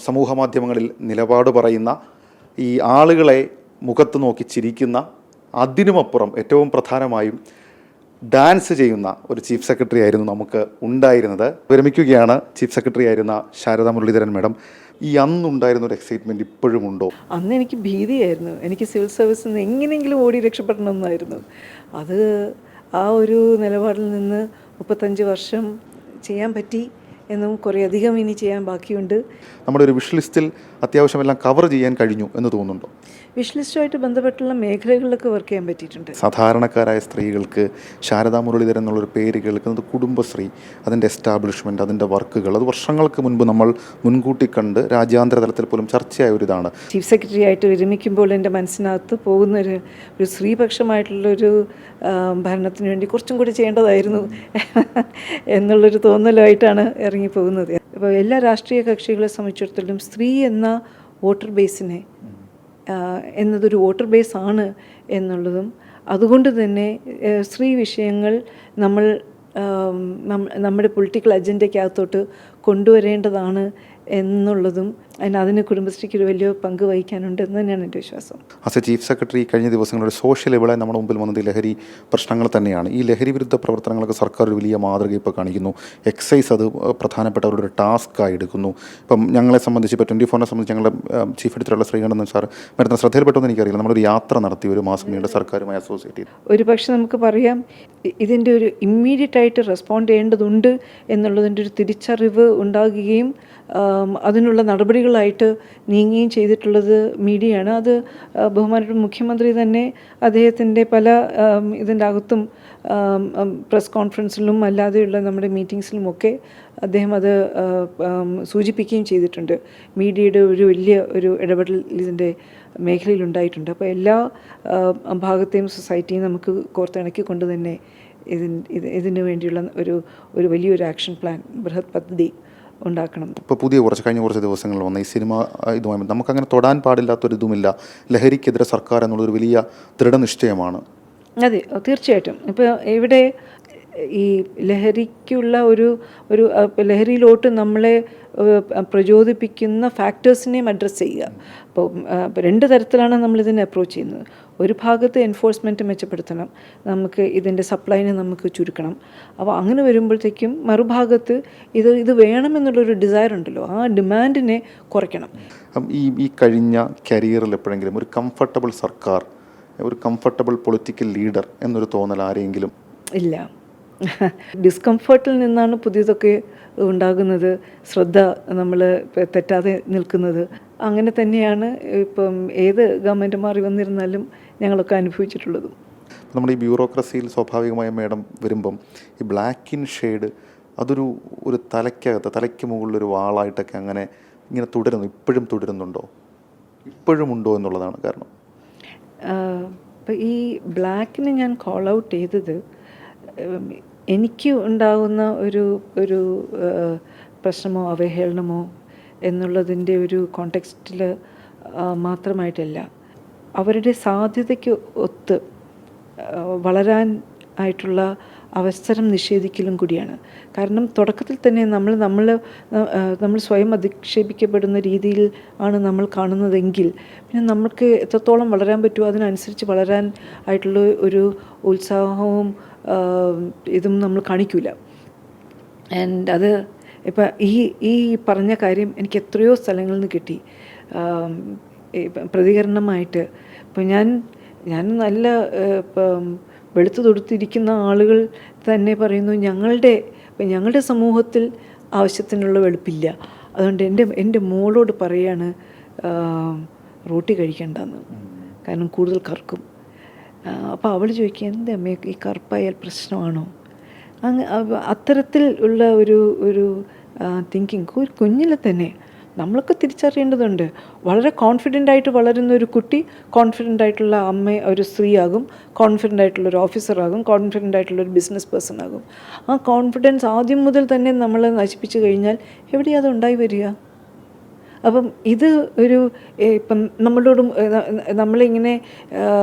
സമൂഹ മാധ്യമങ്ങളിൽ നിലപാട് പറയുന്ന, ഈ ആളുകളെ മുഖത്ത് നോക്കി ചിരിക്കുന്ന, അതിനുമപ്പുറം ഏറ്റവും പ്രധാനമായും ഡാൻസ് ചെയ്യുന്ന ഒരു ചീഫ് സെക്രട്ടറി ആയിരുന്നു നമുക്ക് ഉണ്ടായിരുന്നത്. വിരമിക്കുകയാണ് ചീഫ് സെക്രട്ടറി ആയിരുന്ന ശാരദാ മുരളീധരൻ മാഡം. ഈ അന്നുണ്ടായിരുന്ന ഒരു എക്സൈറ്റ്മെൻറ്റ് ഇപ്പോഴും ഉണ്ടോ? അന്ന് എനിക്ക് ഭീതിയായിരുന്നു. എനിക്ക് സിവിൽ സർവീസിൽ നിന്ന് എങ്ങനെയെങ്കിലും ഓടി രക്ഷപ്പെടണമെന്നായിരുന്നു. അത് ആ ഒരു നിലപാടിൽ നിന്ന് 35 വർഷം ചെയ്യാൻ പറ്റി എന്നും കുറേ അധികം ഇനി ചെയ്യാൻ ബാക്കിയുണ്ട്. നമ്മുടെ ഒരു വിഷ് ലിസ്റ്റിൽ അത്യാവശ്യം എല്ലാം കവർ ചെയ്യാൻ കഴിഞ്ഞു എന്ന് തോന്നുന്നുണ്ടോ? വിഷ് ലിസ്റ്റുമായിട്ട് ബന്ധപ്പെട്ടുള്ള മേഖലകളിലൊക്കെ വർക്ക് ചെയ്യാൻ പറ്റിയിട്ടുണ്ട്. സാധാരണക്കാരായ സ്ത്രീകൾക്ക് ശാരദാ മുരളീധരൻ എന്നുള്ളൊരു പേര് കേൾക്കുന്നത് കുടുംബശ്രീ, അതിൻ്റെ എസ്റ്റാബ്ലിഷ്മെൻറ്റ്, അതിൻ്റെ വർക്കുകൾ, അത് വർഷങ്ങൾക്ക് മുൻപ് നമ്മൾ മുൻകൂട്ടി കണ്ട് രാജ്യാന്തര തലത്തിൽ പോലും ചർച്ചയായ ഒരിതാണ്. ചീഫ് സെക്രട്ടറി ആയിട്ട് വിരമിക്കുമ്പോൾ എൻ്റെ മനസ്സിനകത്ത് പോകുന്നൊരു സ്ത്രീപക്ഷമായിട്ടുള്ളൊരു ഭരണത്തിന് വേണ്ടി കുറച്ചും കൂടി ചെയ്യേണ്ടതായിരുന്നു എന്നുള്ളൊരു തോന്നലായിട്ടാണ് ഇറങ്ങിപ്പോകുന്നത്. അപ്പോൾ എല്ലാ രാഷ്ട്രീയ കക്ഷികളെ സംബന്ധിച്ചിടത്തോളം സ്ത്രീ എന്ന വോട്ടർ ബേസിനെ എന്നതൊരു വോട്ടർ ബേസ് ആണ് എന്നുള്ളതും, അതുകൊണ്ട് തന്നെ സ്ത്രീ വിഷയങ്ങൾ നമ്മുടെ പൊളിറ്റിക്കൽ അജണ്ടയ്ക്കകത്തോട്ട് കൊണ്ടുവരേണ്ടതാണ് എന്നുള്ളതും അതിന് കുടുംബശ്രീക്ക് ഒരു വലിയ പങ്ക് വഹിക്കാനുണ്ട് എന്ന് തന്നെയാണ് എൻ്റെ വിശ്വാസം. ആസ് എ ചീഫ് സെക്രട്ടറി കഴിഞ്ഞ ദിവസങ്ങളിൽ സോഷ്യൽ ഇവിടെ നമ്മുടെ മുമ്പിൽ വന്നത് ലഹരി പ്രശ്നങ്ങൾ തന്നെയാണ്. ഈ ലഹരി വിരുദ്ധ പ്രവർത്തനങ്ങൾക്ക് സർക്കാർ ഒരു വലിയ മാതൃക ഇപ്പോൾ കാണിക്കുന്നു. എക്സൈസ് അത് പ്രധാനപ്പെട്ട ഒരു ടാസ്ക്കായി എടുക്കുന്നു. ഇപ്പം ഞങ്ങളെ സംബന്ധിച്ച്, ഇപ്പോൾ 24നെ സംബന്ധിച്ച് ഞങ്ങളുടെ ചീഫ് എഡിറ്ററുള്ള ശ്രീകണ്ഠൻ സാർ മേഡത്തിന് ശ്രദ്ധയിൽപ്പെട്ടൊന്നും എനിക്കറിയില്ല. നമ്മളൊരു യാത്ര നടത്തി ഒരു മാസം നീണ്ട സർക്കാരുമായി അസോസിയേറ്റ് ചെയ്തു. ഒരു പക്ഷെ നമുക്ക് പറയാം ഇതിൻ്റെ ഒരു ഇമ്മീഡിയറ്റ് ആയിട്ട് റെസ്പോണ്ട് ചെയ്യേണ്ടതുണ്ട് എന്നുള്ളതിൻ്റെ ഒരു തിരിച്ചറിവ് ഉണ്ടാകുകയും അതിനുള്ള നടപടികളായിട്ട് നീങ്ങുകയും ചെയ്തിട്ടുള്ളത് മീഡിയയാണ്. അത് ബഹുമാനപ്പെട്ട മുഖ്യമന്ത്രി തന്നെ അദ്ദേഹത്തിൻ്റെ പല ഇതിൻ്റെ അകത്തും പ്രസ് കോൺഫറൻസിലും അല്ലാതെയുള്ള നമ്മുടെ മീറ്റിങ്സിലുമൊക്കെ അദ്ദേഹം അത് സൂചിപ്പിക്കുകയും ചെയ്തിട്ടുണ്ട്. മീഡിയയുടെ ഒരു വലിയ ഒരു ഇടപെടൽ ഇതിൻ്റെ മേഖലയിലുണ്ടായിട്ടുണ്ട്. അപ്പോൾ എല്ലാ ഭാഗത്തെയും സൊസൈറ്റിയും നമുക്ക് കോർത്തിണക്കിക്കൊണ്ട് തന്നെ ഇതിനു വേണ്ടിയുള്ള ഒരു വലിയൊരു ആക്ഷൻ പ്ലാൻ, ബൃഹത് പദ്ധതി ഉണ്ടാക്കണം. ഇപ്പോൾ കഴിഞ്ഞ കുറച്ച് ദിവസങ്ങളിൽ വന്ന ഈ സിനിമ ഇതുമായി നമുക്കങ്ങനെ തൊടാൻ പാടില്ലാത്തൊരിതുമില്ല. ലഹരിക്കെതിരെ സർക്കാർ എന്നുള്ളൊരു വലിയ ദൃഢനിശ്ചയമാണ്. അതെ, തീർച്ചയായിട്ടും. ഇപ്പോൾ ഇവിടെ ഈ ലഹരിക്കുള്ള ഒരു ലഹരിയിലോട്ട് നമ്മളെ പ്രചോദിപ്പിക്കുന്ന ഫാക്ടേഴ്സിനെയും അഡ്രസ്സ് ചെയ്യുക. അപ്പോൾ 2 തരത്തിലാണ് നമ്മളിതിനെ അപ്രോച്ച് ചെയ്യുന്നത്. ഒരു ഭാഗത്ത് എൻഫോഴ്സ്മെൻറ്റ് മെച്ചപ്പെടുത്തണം, നമുക്ക് ഇതിൻ്റെ സപ്ലൈനെ നമുക്ക് ചുരുക്കണം. അപ്പോൾ അങ്ങനെ വരുമ്പോഴത്തേക്കും മറുഭാഗത്ത് ഇത് വേണമെന്നുള്ളൊരു ഡിസയർ ഉണ്ടല്ലോ, ആ ഡിമാൻഡിനെ കുറയ്ക്കണം. ഈ കഴിഞ്ഞ കരിയറിൽ എപ്പോഴെങ്കിലും ഒരു കംഫർട്ടബിൾ സർക്കാർ, ഒരു കംഫർട്ടബിൾ പൊളിറ്റിക്കൽ ലീഡർ എന്നൊരു തോന്നൽ ആരെങ്കിലും? ഇല്ല. ഡിസ്കംഫർട്ടിൽ നിന്നാണ് പുതിയതൊക്കെ ഉണ്ടാകുന്നത്, ശ്രദ്ധ നമ്മൾ തെറ്റാതെ നിൽക്കുന്നത്. അങ്ങനെ തന്നെയാണ് ഇപ്പം ഏത് ഗവൺമെൻറ് മാറി വന്നിരുന്നാലും ഞങ്ങളൊക്കെ അനുഭവിച്ചിട്ടുള്ളതും. നമ്മുടെ ഈ ബ്യൂറോക്രസിയിൽ സ്വാഭാവികമായും മേഡം വരുമ്പം ഈ ബ്ലാക്ക് ഇൻ ഷെയ്ഡ് അതൊരു തലയ്ക്ക് മുകളിലൊരു വാളായിട്ടൊക്കെ അങ്ങനെ ഇങ്ങനെ ഇപ്പോഴും തുടരുന്നുണ്ടോ, ഇപ്പോഴും ഉണ്ടോ എന്നുള്ളതാണ് കാരണം. അപ്പോൾ ഈ ബ്ലാക്കിനെ ഞാൻ കോൾ ഔട്ട് ചെയ്തത് എനിക്ക് ഉണ്ടാകുന്ന ഒരു പ്രശ്നമോ അവഹേളനമോ എന്നുള്ളതിൻ്റെ ഒരു കോണ്ടെക്സ്റ്റിൽ മാത്രമായിട്ടല്ല, അവരുടെ സാധ്യതയ്ക്ക് ഒത്ത് വളരാൻ ആയിട്ടുള്ള അവസരം നിഷേധിക്കലും കൂടിയാണ്. കാരണം തുടക്കത്തിൽ തന്നെ നമ്മൾ സ്വയം അധിക്ഷേപിക്കപ്പെടുന്ന രീതിയിൽ ആണ് നമ്മൾ കാണുന്നതെങ്കിൽ പിന്നെ നമുക്ക് എത്രത്തോളം വളരാൻ പറ്റുമോ അതിനനുസരിച്ച് വളരാൻ ആയിട്ടുള്ള ഒരു ഉത്സാഹവും ഇതും നമ്മൾ കാണിക്കില്ല. ആൻഡ് അത് ഇപ്പം ഈ പറഞ്ഞ കാര്യം എനിക്ക് എത്രയോ സ്ഥലങ്ങളിൽ നിന്ന് കിട്ടി പ്രതികരണമായിട്ട്. ഇപ്പം ഞാൻ നല്ല വെളുത്തു തൊടുത്തിരിക്കുന്ന ആളുകൾ തന്നെ പറയുന്നു ഞങ്ങളുടെ സമൂഹത്തിൽ ആവശ്യത്തിനുള്ള വെളുപ്പില്ല, അതുകൊണ്ട് എൻ്റെ മോളോട് പറയാണ് റോട്ടി കഴിക്കേണ്ടെന്ന്, കാരണം കൂടുതൽ കറുക്കും. അപ്പോൾ അവൾ ചോദിക്കുക, എന്താ അമ്മേ ഈ കറുപ്പായാൽ പ്രശ്നമാണോ? അത്തരത്തിൽ ഉള്ള ഒരു തിങ്കിങ് ഒരു കുഞ്ഞിലെ തന്നെ നമ്മളൊക്കെ തിരിച്ചറിയേണ്ടതുണ്ട്. വളരെ കോൺഫിഡൻ്റ് ആയിട്ട് വളരുന്ന ഒരു കുട്ടി കോൺഫിഡൻ്റ് ആയിട്ടുള്ള ഒരു സ്ത്രീയാകും, കോൺഫിഡൻ്റ് ആയിട്ടുള്ള ഒരു ഓഫീസറാകും, കോൺഫിഡൻ്റ് ആയിട്ടുള്ള ഒരു ബിസിനസ് പേഴ്സൺ ആകും. ആ കോൺഫിഡൻസ് ആദ്യം മുതൽ തന്നെ നമ്മൾ നശിപ്പിച്ചു കഴിഞ്ഞാൽ എവിടെയാണ് അത് ഉണ്ടായി വരിക? അപ്പം ഇത് ഇപ്പം നമ്മളിങ്ങനെ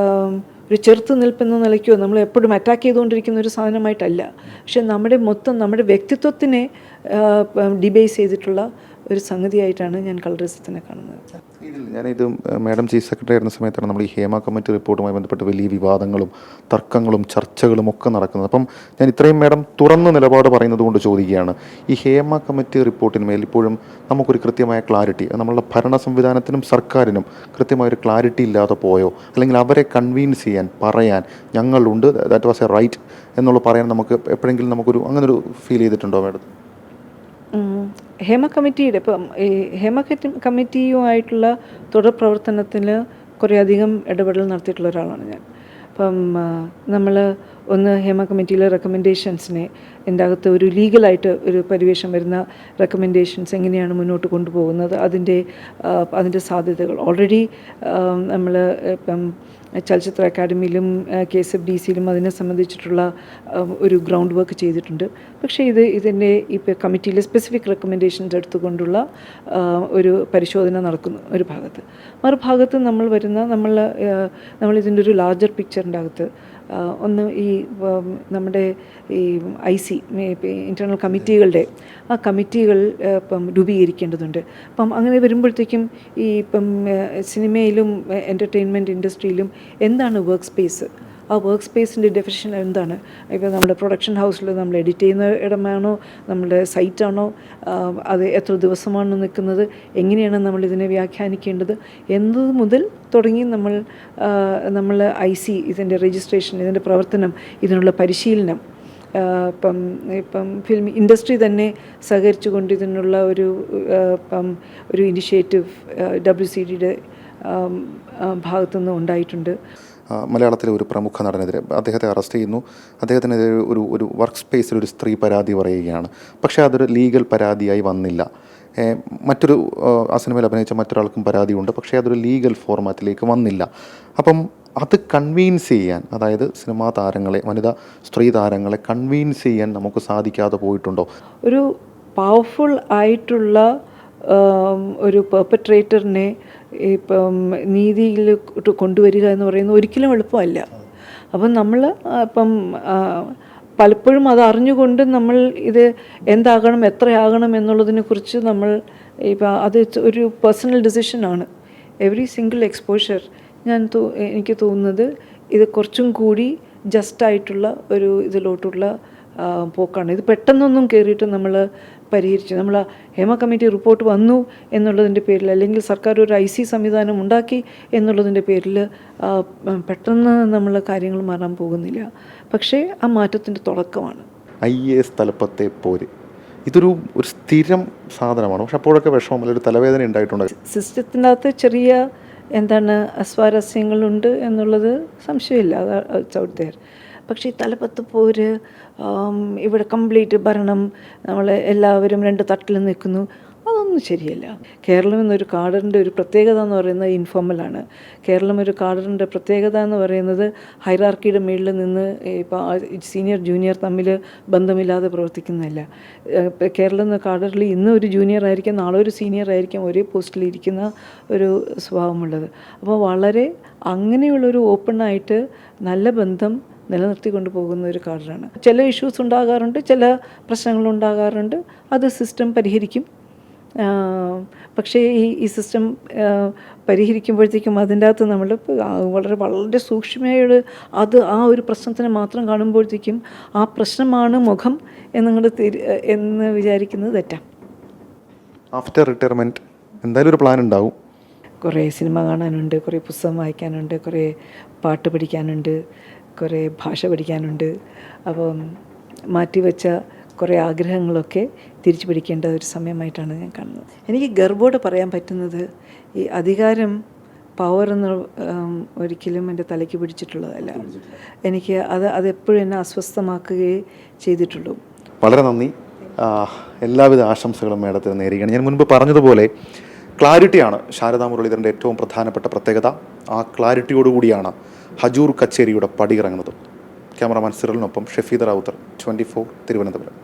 ഒരു ചെറുത്ത് നിൽപ്പെന്ന നിലയ്ക്കോ നമ്മൾ എപ്പോഴും അറ്റാക്ക് ചെയ്തുകൊണ്ടിരിക്കുന്ന ഒരു സാധനമായിട്ടല്ല, പക്ഷെ നമ്മുടെ വ്യക്തിത്വത്തിനെ ഡിബേസ് ചെയ്തിട്ടുള്ള ഒരു സംഗതിയായിട്ടാണ് ഞാൻ കളറിസത്തിനെ കാണുന്നത്. ഞാനിത് മാഡം ചീഫ് സെക്രട്ടറി ആയിരുന്ന സമയത്താണ് നമ്മൾ ഈ ഹേമ കമ്മിറ്റി റിപ്പോർട്ടുമായി ബന്ധപ്പെട്ട് വലിയ വിവാദങ്ങളും തർക്കങ്ങളും ചർച്ചകളും ഒക്കെ നടക്കുന്നത്. അപ്പം ഞാൻ ഇത്രയും മാഡം തുറന്ന നിലപാട് പറയുന്നത് കൊണ്ട് ചോദിക്കുകയാണ്, ഈ ഹേമ കമ്മിറ്റി റിപ്പോർട്ടിന്മേൽ ഇപ്പോഴും നമുക്കൊരു കൃത്യമായ ക്ലാരിറ്റി, നമ്മളുടെ ഭരണ സംവിധാനത്തിനും സർക്കാരിനും കൃത്യമായൊരു ക്ലാരിറ്റി ഇല്ലാതെ പോയോ, അല്ലെങ്കിൽ അവരെ കൺവീൻസ് ചെയ്യാൻ പറയാൻ ഞങ്ങളുണ്ട്, ദാറ്റ് വാസ് എ റൈറ്റ് എന്നുള്ള പറയാൻ നമുക്ക് എപ്പോഴെങ്കിലും നമുക്കൊരു അങ്ങനൊരു ഫീൽ ചെയ്തിട്ടുണ്ടോ മാഡം? ഹേമ കമ്മിറ്റിയുടെ ഇപ്പം ഈ ഹേമ കമ്മിറ്റിയുമായിട്ടുള്ള തുടർ പ്രവർത്തനത്തിൽ കുറേയധികം ഇടപെടൽ നടത്തിയിട്ടുള്ള ഒരാളാണ് ഞാൻ. അപ്പം നമ്മൾ ഹേമ കമ്മിറ്റിയിലെ റെക്കമെൻഡേഷൻസിനെ എൻ്റെ അകത്ത് ഒരു ലീഗലായിട്ട് ഒരു പരിവേഷം വരുന്ന റെക്കമെൻഡേഷൻസ് എങ്ങനെയാണ് മുന്നോട്ട് കൊണ്ടുപോകുന്നത്, അതിൻ്റെ സാധ്യതകൾ ഓൾറെഡി നമ്മൾ ഇപ്പം ചലച്ചിത്ര അക്കാദമിയിലും KSFDCയിലും അതിനെ സംബന്ധിച്ചിട്ടുള്ള ഒരു ഗ്രൗണ്ട് വർക്ക് ചെയ്തിട്ടുണ്ട്. പക്ഷേ ഇതിൻ്റെ ഇപ്പോൾ കമ്മിറ്റിയിലെ സ്പെസിഫിക് റെക്കമെൻഡേഷൻസ് എടുത്തുകൊണ്ടുള്ള ഒരു പരിശോധന നടക്കുന്നു ഒരു ഭാഗത്ത്. മറുഭാഗത്ത് നമ്മൾ ഇതിൻ്റെ ഒരു ലാർജർ പിക്ചറിൻ്റെ അകത്ത് ഒന്ന് ഈ നമ്മുടെ ഈ IC ഇൻറ്റേർണൽ കമ്മിറ്റികളുടെ ആ കമ്മിറ്റികൾ ഇപ്പം രൂപീകരിക്കേണ്ടതുണ്ട്. അപ്പം അങ്ങനെ വരുമ്പോഴത്തേക്കും ഈ ഇപ്പം സിനിമയിലും എൻ്റർടൈൻമെൻറ്റ് ഇൻഡസ്ട്രിയിലും എന്താണ് വർക്ക് സ്പേസ്, ആ വർക്ക് സ്പേസിൻ്റെ ഡെഫിനിഷൻ എന്താണ്? ഇപ്പോൾ നമ്മുടെ പ്രൊഡക്ഷൻ ഹൗസിൽ നമ്മൾ എഡിറ്റ് ചെയ്യുന്ന ഇടമാണോ, നമ്മുടെ സൈറ്റാണോ, അത് എത്ര ദിവസമാണ് നിൽക്കുന്നത്, എങ്ങനെയാണ് നമ്മളിതിനെ വ്യാഖ്യാനിക്കേണ്ടത് എന്നത് മുതൽ തുടങ്ങി നമ്മൾ IC ഇതിൻ്റെ രജിസ്ട്രേഷൻ, ഇതിൻ്റെ പ്രവർത്തനം, ഇതിനുള്ള പരിശീലനം, ഇപ്പം ഫിലിം ഇൻഡസ്ട്രി തന്നെ സഹകരിച്ചുകൊണ്ട് ഇതിനുള്ള ഒരു ഇനിഷ്യേറ്റീവ് WCDയുടെ ഭാഗത്തുനിന്ന് ഉണ്ടായിട്ടുണ്ട്. മലയാളത്തിലെ ഒരു പ്രമുഖ നടനെതിരെ അദ്ദേഹത്തെ അറസ്റ്റ് ചെയ്യുന്നു. അദ്ദേഹത്തിനെതിരെ ഒരു വർക്ക് സ്പേസിൽ ഒരു സ്ത്രീ പരാതി പറയുകയാണ്. പക്ഷേ അതൊരു ലീഗൽ പരാതിയായി വന്നില്ല. മറ്റൊരു ആ സിനിമയിൽ അഭിനയിച്ച മറ്റൊരാൾക്കും പരാതിയുണ്ട്, പക്ഷേ അതൊരു ലീഗൽ ഫോർമാറ്റിലേക്ക് വന്നില്ല. അപ്പം അത് കൺവീൻസ് ചെയ്യാൻ, അതായത് സിനിമാ താരങ്ങളെ, സ്ത്രീ താരങ്ങളെ കൺവീൻസ് ചെയ്യാൻ നമുക്ക് സാധിക്കാതെ പോയിട്ടുണ്ടോ? ഒരു പവർഫുൾ ആയിട്ടുള്ള ഒരു പെർപെട്രേറ്ററിനെ ഇപ്പം നീതിയിൽ കൊണ്ടുവരിക എന്ന് പറയുന്നത് ഒരിക്കലും എളുപ്പമല്ല. അപ്പം നമ്മൾ പലപ്പോഴും അത് അറിഞ്ഞുകൊണ്ട് നമ്മൾ ഇത് എന്താകണം, എത്രയാകണം എന്നുള്ളതിനെക്കുറിച്ച് അത് ഒരു പേഴ്സണൽ ഡിസിഷനാണ്. എവറി സിംഗിൾ എക്സ്പോഷർ എനിക്ക് തോന്നുന്നത് ഇത് കുറച്ചും കൂടി ജസ്റ്റായിട്ടുള്ള ഒരു ഇതിലോട്ടുള്ള പോക്കാണ്. ഇത് പെട്ടെന്നൊന്നും കയറിയിട്ട് നമ്മൾ പരിഹരിച്ചു, നമ്മൾ ഹേമ കമ്മിറ്റി റിപ്പോർട്ട് വന്നു എന്നുള്ളതിൻ്റെ പേരിൽ, അല്ലെങ്കിൽ സർക്കാർ ഒരു IC സംവിധാനം ഉണ്ടാക്കി എന്നുള്ളതിൻ്റെ പേരിൽ പെട്ടെന്ന് നമ്മൾ കാര്യങ്ങൾ മാറാൻ പോകുന്നില്ല. പക്ഷേ ആ മാറ്റത്തിൻ്റെ തുടക്കമാണ്. IAS തലപ്പത്തെ പോര് ഇതൊരു സ്ഥിരം സാധനമാണ്. പക്ഷെ അപ്പോഴൊക്കെ വിഷമം, ഒരു തലവേദന ഉണ്ടായിട്ടുണ്ട്. സിസ്റ്റത്തിൻ്റെ അകത്ത് ചെറിയ അസ്വാരസ്യങ്ങളുണ്ട് എന്നുള്ളത് സംശയമില്ല, അത് ഔട്ട് ദെയർ. പക്ഷേ ഈ തലപ്പത്ത് പോര്, ഇവിടെ കംപ്ലീറ്റ് ഭരണം, നമ്മൾ എല്ലാവരും 2 തട്ടിൽ നിൽക്കുന്നു, അതൊന്നും ശരിയല്ല. കേരളം എന്നൊരു കാഡറിൻ്റെ ഒരു പ്രത്യേകത എന്ന് പറയുന്നത് ഇൻഫോർമലാണ്. കേരളം ഒരു കാഡറിൻ്റെ പ്രത്യേകത എന്ന് പറയുന്നത് ഹൈറാർക്കിയുടെ മുകളിൽ നിന്ന് ഇപ്പോൾ സീനിയർ ജൂനിയർ തമ്മിൽ ബന്ധമില്ലാതെ പ്രവർത്തിക്കുന്നതല്ല. കേരളം എന്ന കാഡറിൽ ഇന്ന് ഒരു ജൂനിയർ ആയിരിക്കും, നാളെ ഒരു സീനിയർ ആയിരിക്കും ഒരേ പോസ്റ്റിൽ ഇരിക്കുന്ന ഒരു സ്വഭാവമുള്ളത്. അപ്പോൾ വളരെ അങ്ങനെയുള്ളൊരു ഓപ്പണായിട്ട് നല്ല ബന്ധം നിലനിർത്തിക്കൊണ്ട് പോകുന്ന ഒരു കാഡറാണ്. ചില ഇഷ്യൂസ് ഉണ്ടാകാറുണ്ട്, ചില പ്രശ്നങ്ങളുണ്ടാകാറുണ്ട്, അത് സിസ്റ്റം പരിഹരിക്കും. പക്ഷേ ഈ സിസ്റ്റം പരിഹരിക്കുമ്പോഴത്തേക്കും അതിൻ്റെ അകത്ത് നമ്മൾ വളരെ സൂക്ഷ്മമായിട്ട് ആ ഒരു പ്രശ്നത്തിനെ മാത്രം കാണുമ്പോഴത്തേക്കും ആ പ്രശ്നമാണ് മുഖം എന്ന് വിചാരിക്കുന്നത് തെറ്റാണ്. ആഫ്റ്റർ റിട്ടയർമെൻറ്റ് എന്തായാലും ഒരു പ്ലാൻ ഉണ്ടാവും. കുറേ സിനിമ കാണാനുണ്ട്, കുറേ പുസ്തകം വായിക്കാനുണ്ട്, കുറേ പാട്ട് പഠിക്കാനുണ്ട്, കുറേ ഭാഷ പഠിക്കാനുണ്ട്. അപ്പം മാറ്റിവെച്ച കുറേ ആഗ്രഹങ്ങളൊക്കെ തിരിച്ചു പിടിക്കേണ്ട ഒരു സമയമായിട്ടാണ് ഞാൻ കാണുന്നത്. എനിക്ക് ഗർവോടെ പറയാൻ പറ്റുന്നത് ഈ അധികാരം, പവർ എന്ന് ഒരിക്കലും എൻ്റെ തലയ്ക്ക് പിടിച്ചിട്ടുള്ളതല്ല. എനിക്ക് അതെപ്പോഴും എന്നെ അസ്വസ്ഥമാക്കുകയേ ചെയ്തിട്ടുള്ളൂ. വളരെ നന്ദി. എല്ലാവിധ ആശംസകളും മേഡത്തിന് നേരുകയാണ്. ഞാൻ മുൻപ് പറഞ്ഞതുപോലെ ക്ലാരിറ്റിയാണ് ശാരദാ മുരളീധരൻ്റെ ഏറ്റവും പ്രധാനപ്പെട്ട പ്രത്യേകത. ആ ക്ലാരിറ്റിയോടുകൂടിയാണ് ഹജൂർ കച്ചേരിയുടെ പടിയിറങ്ങുന്നത്. ക്യാമറമാൻ സിറലിനൊപ്പം ഷഫീദ് റാവുത്തർ, 24 തിരുവനന്തപുരം.